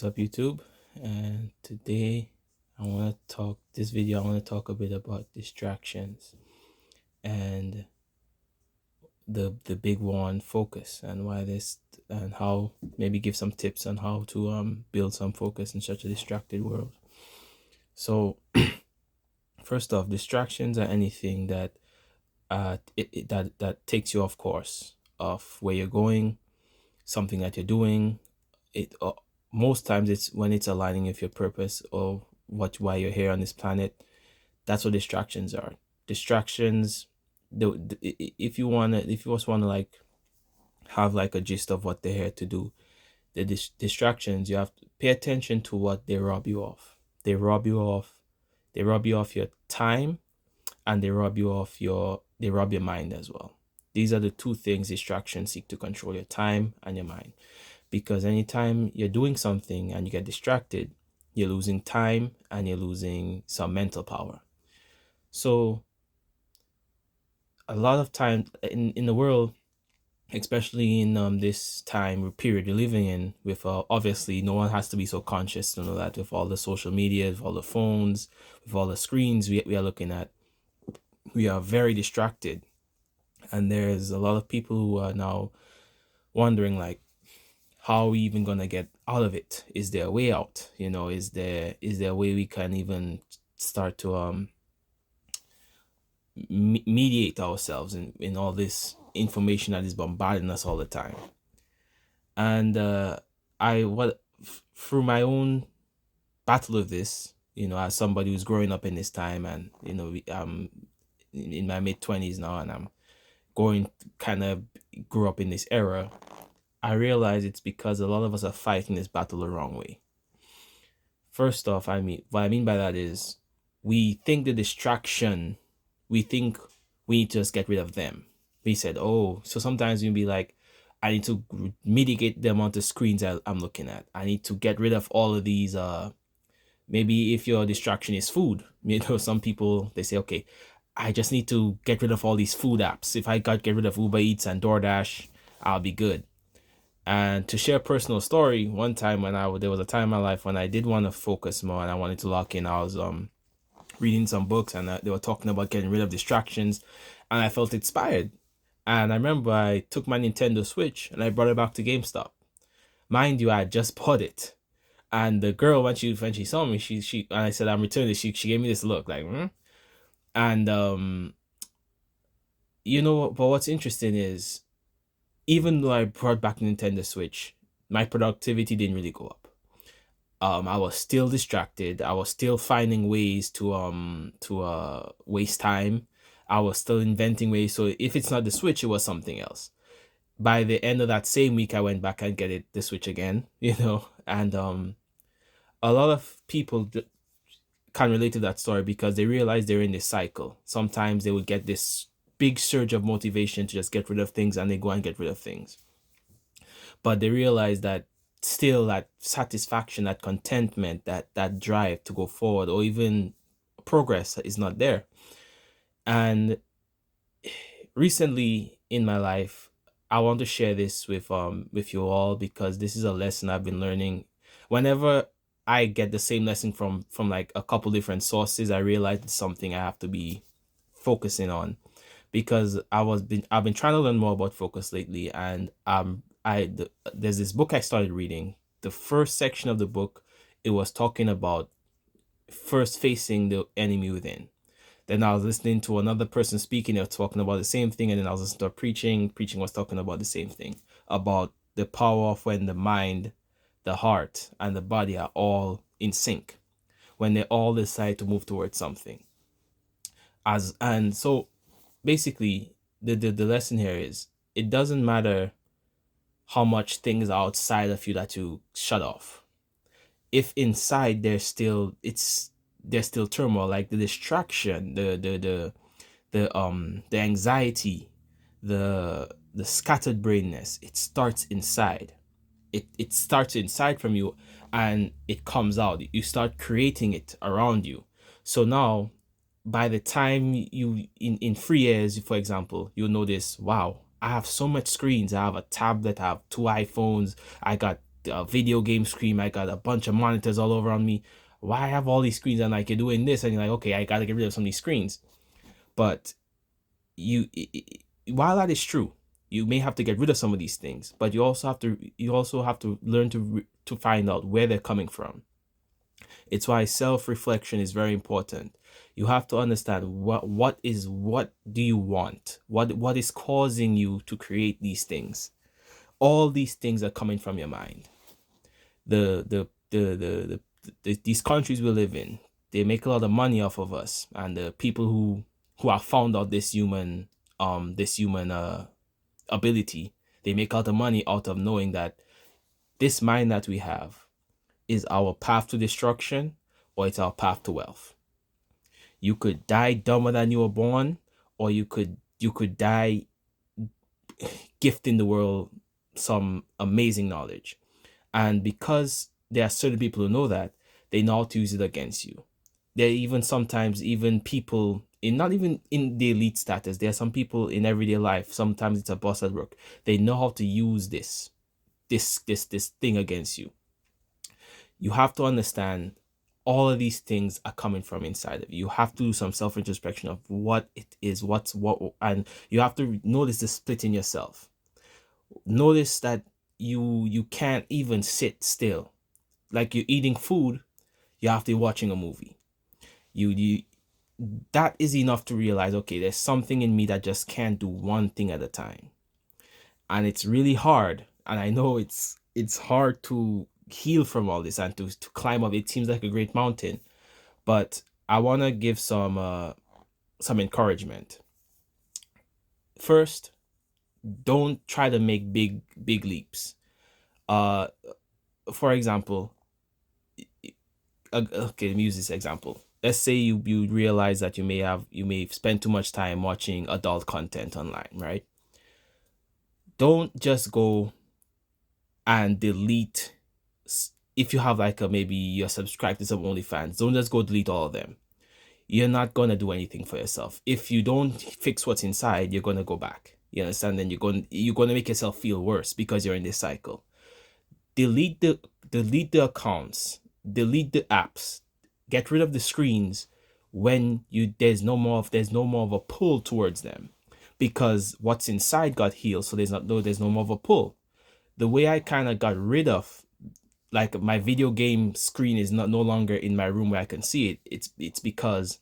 What's up, YouTube? And today I want to talk a bit about distractions and the big one, focus, and why this, and how, maybe give some tips on how to build some focus in such a distracted world. So, first off, distractions are anything that that takes you off course of where you're going, something that you're doing. It Most times it's when it's aligning with your purpose or why you're here on this planet. That's what distractions are. Distractions, if you just want to like have like a gist of what they're here to do, the distractions, you have to pay attention to what they rob you of. They rob you of they rob you of your time, and they rob your mind as well. These are the two things distractions seek to control: your time and your mind. Because anytime you're doing something and you get distracted, you're losing time and you're losing some mental power. So a lot of times in the world, especially in this time or period you're living in, with obviously no one has to be so conscious to know that, with all the social media, with all the phones, with all the screens we are looking at, we are very distracted. And there's a lot of people who are now wondering, like, how are we even gonna get out of it? Is there a way out? Is there a way we can even start to mediate ourselves in all this information that is bombarding us all the time? And through my own battle of this, as somebody who's growing up in this time, and in my mid-20s now, and I'm going kind of grew up in this era, I realize it's because a lot of us are fighting this battle the wrong way. First off, what I mean by that is, we think we think we need to just get rid of them. We said, oh, so sometimes we'll be like, I need to mitigate the amount of screens I'm looking at. I need to get rid of all of these. Maybe if your distraction is food, some people, they say, okay, I just need to get rid of all these food apps. If I get rid of Uber Eats and DoorDash, I'll be good. And to share a personal story, one time there was a time in my life when I did want to focus more and I wanted to lock in. I was reading some books, and they were talking about getting rid of distractions, and I felt inspired. And I remember I took my Nintendo Switch and I brought it back to GameStop. Mind you, I had just bought it. And the girl, when she saw me, she and I said I'm returning it, she gave me this look like, hmm? And but what's interesting is, even though I brought back Nintendo Switch, my productivity didn't really go up. I was still distracted. I was still finding ways to waste time. I was still inventing ways. So if it's not the Switch, it was something else. By the end of that same week, I went back and get the Switch again. And a lot of people can relate to that story because they realize they're in this cycle. Sometimes they would get this big surge of motivation to just get rid of things, and they go and get rid of things. But they realize that still that satisfaction, that contentment, that drive to go forward or even progress is not there. And recently in my life, I want to share this with you all, because this is a lesson I've been learning. Whenever I get the same lesson from like a couple different sources, I realize it's something I have to be focusing on, because I've been trying to learn more about focus lately. And there's this book I started reading. The first section of the book, it was talking about first facing the enemy within. Then I was listening to another person speaking, they were talking about the same thing, and then I was listening to preaching was talking about the same thing, about the power of when the mind, the heart, and the body are all in sync, when they all decide to move towards something. And so basically the lesson here is, it doesn't matter how much things are outside of you that you shut off. If inside there's still turmoil, like the distraction, the anxiety, the scattered brainness, it starts inside. It starts inside from you, and it comes out. You start creating it around you. So now, by the time you in 3 years, for example, you'll notice, wow, I have so much screens. I have a tablet, I have 2 iPhones, I got a video game screen. I got a bunch of monitors all over on me. Why I have all these screens? And like you're doing this, and you're like, okay, I gotta get rid of some of these screens. But while that is true, you may have to get rid of some of these things, but you also have to learn to find out where they're coming from. It's why self-reflection is very important. You have to understand what do you want? What is causing you to create these things? All these things are coming from your mind. These countries we live in, they make a lot of money off of us, and the people who have found out this human ability, they make a lot of money out of knowing that this mind that we have is our path to destruction, or it's our path to wealth. You could die dumber than you were born, or you could die gifting the world some amazing knowledge. And because there are certain people who know that, they know how to use it against you. There are even sometimes even people in, not even in the elite status, there are some people in everyday life. Sometimes it's a boss at work. They know how to use this thing against you. You have to understand all of these things are coming from inside of you. You have to do some self introspection of what it is, what's what, and you have to notice the split in yourself. Notice that you can't even sit still. Like you're eating food, you have to be watching a movie. You that is enough to realize, okay, there's something in me that just can't do one thing at a time. And it's really hard. And I know it's hard to heal from all this and to climb up. It seems like a great mountain. But I wanna give some encouragement. First, don't try to make big leaps. Uh for example, okay, let me use this example. Let's say you realize that you may spend too much time watching adult content online, right? Don't just go and delete. If you have like a, maybe you're subscribed to some OnlyFans, don't just go delete all of them. You're not gonna do anything for yourself. If you don't fix what's inside, you're gonna go back. You understand? Then you're gonna make yourself feel worse because you're in this cycle. delete the delete the accounts, delete the apps, get rid of the screens when you there's no more of a pull towards them, because what's inside got healed, so there's no more of a pull. The way I kind of got rid of, like, my video game screen is not no longer in my room where I can see it. It's because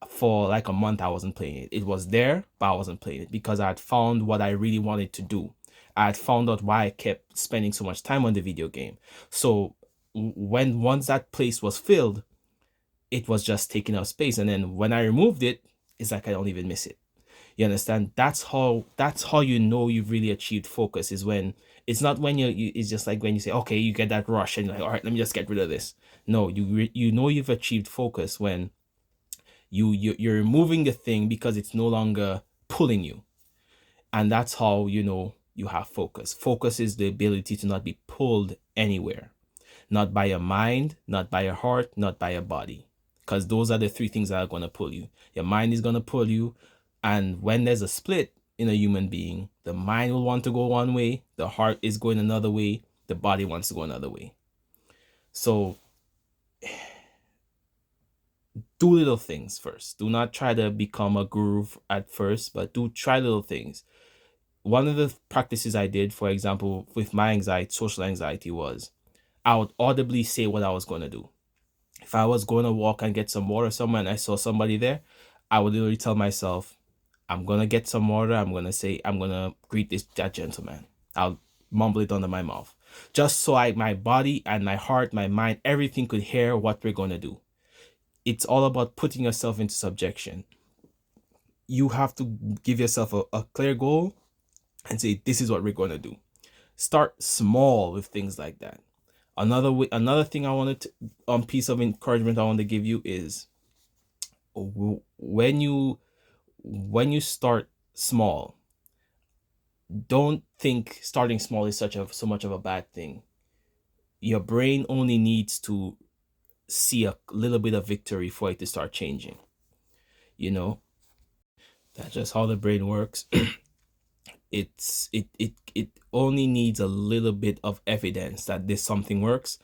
for like a month I wasn't playing it. It was there, but I wasn't playing it because I had found what I really wanted to do. I had found out why I kept spending so much time on the video game. So when once that place was filled, it was just taking up space. And then when I removed it, it's like I don't even miss it. You understand? That's how you know you've really achieved focus, is when it's not when it's just like when you say, okay, you get that rush and you're like, all right, let me just get rid of this. No, you know you've achieved focus when you're removing the thing because it's no longer pulling you. And that's how you know you have focus. Focus is the ability to not be pulled anywhere, not by your mind, not by your heart, not by your body, because those are the three things that are going to pull you. Your mind is going to pull you, and when there's a split in a human being, the mind will want to go one way, the heart is going another way, the body wants to go another way. So do little things first. Do not try to become a guru at first, but do try little things. One of the practices I did, for example, with my anxiety, social anxiety, was I would audibly say what I was going to do. If I was going to walk and get some water somewhere and I saw somebody there, I would literally tell myself, I'm going to get some water. I'm going to greet that gentleman. I'll mumble it under my mouth. Just so my body and my heart, my mind, everything could hear what we're going to do. It's all about putting yourself into subjection. You have to give yourself a clear goal and say, this is what we're going to do. Start small with things like that. Another thing I wanted to, piece of encouragement I want to give you is, when you start small, don't think starting small is so much of a bad thing. Your brain only needs to see a little bit of victory for it to start changing. You know, that's just how the brain works. It only needs a little bit of evidence that this something works,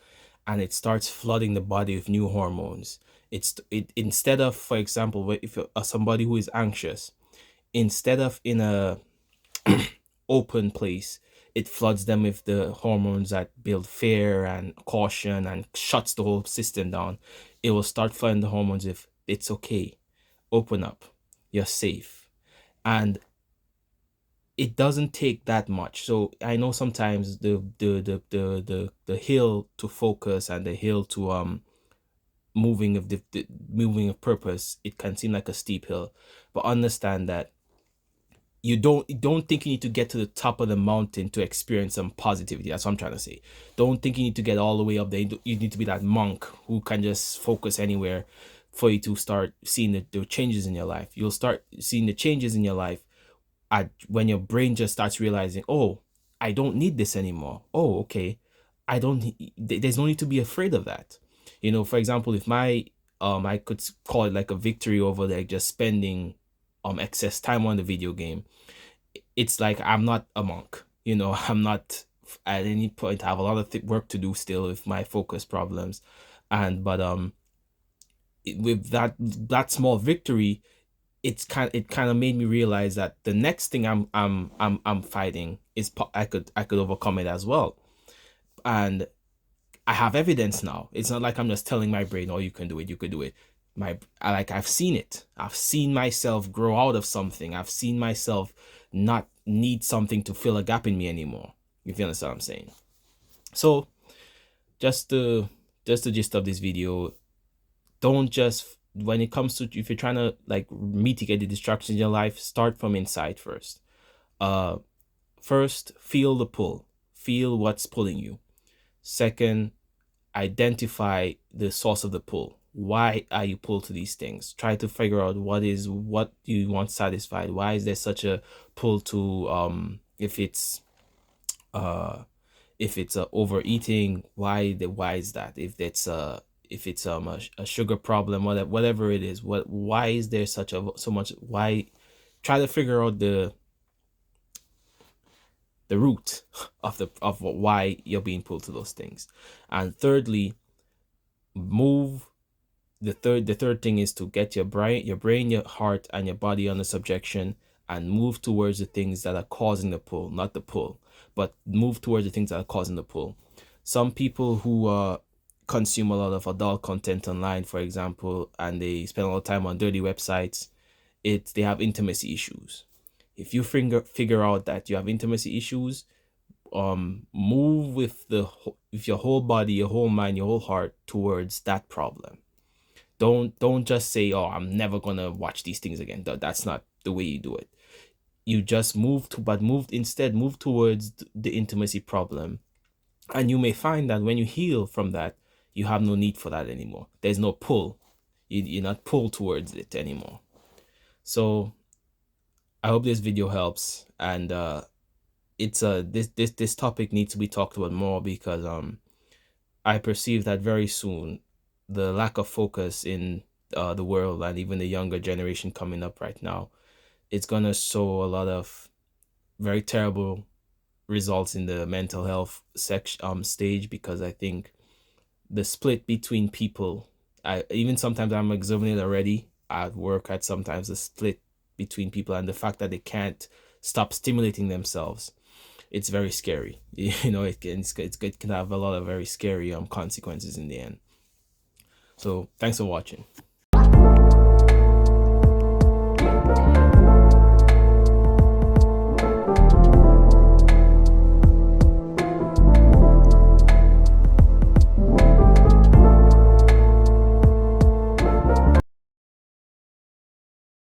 and it starts flooding the body with new hormones. It instead of, for example, if you're somebody who is anxious, instead of in a open place, it floods them with the hormones that build fear and caution and shuts the whole system down. It will start flooding the hormones if it's okay, open up, you're safe. And it doesn't take that much. So I know sometimes the hill to focus and the hill to moving of the moving of purpose, it can seem like a steep hill, but understand that you don't think you need to get to the top of the mountain to experience some positivity. That's what I'm trying to say. Don't think you need to get all the way up there. You need to be that monk who can just focus anywhere for you to start seeing the changes in your life. You'll start seeing the changes in your life when your brain just starts realizing, oh, I don't need this anymore. Oh, okay. I don't there's no need to be afraid of that. For example, if my I could call it like a victory over like just spending excess time on the video game. It's like I'm not a monk. I'm not at any point. I have a lot of work to do still with my focus problems, and but with that small victory, it kind of made me realize that the next thing I'm fighting is I could overcome it as well. And I have evidence now. It's not like I'm just telling my brain, "Oh, you can do it. You could do it." I've seen it. I've seen myself grow out of something. I've seen myself not need something to fill a gap in me anymore. If you understand what I'm saying. So just the gist of this video. Don't just when it comes to if you're trying to like mitigate the distractions in your life, start from inside first. Uh, First, feel the pull. Feel what's pulling you. Second, identify the source of the pull. Why are you pulled to these things? Try to figure out what you want satisfied. Why is there such a pull to uh if it's overeating, why is that? If it's a sugar problem, whatever it is, why is there so much? Why? Try to figure out the root of why you're being pulled to those things. And thirdly, move the third thing is to get your brain, your heart, and your body under subjection, and move towards the things that are causing the pull, not the pull, but move towards the things that are causing the pull. Some people who consume a lot of adult content online, for example, and they spend a lot of time on dirty websites, they have intimacy issues. If you figure out that you have intimacy issues, move with your whole body, your whole mind, your whole heart towards that problem. Don't just say, "Oh, I'm never gonna watch these things again." That's not the way you do it. You just move towards the intimacy problem, and you may find that when you heal from that, you have no need for that anymore. There's no pull. You're not pulled towards it anymore. So I hope this video helps, and it's this topic needs to be talked about more because I perceive that very soon the lack of focus in the world and even the younger generation coming up right now, it's gonna show a lot of very terrible results in the mental health stage, because I think the split between people, I even sometimes I'm observing it already at work, at sometimes the split between people and the fact that they can't stop stimulating themselves. It's very scary. It can have a lot of very scary consequences in the end. So thanks for watching.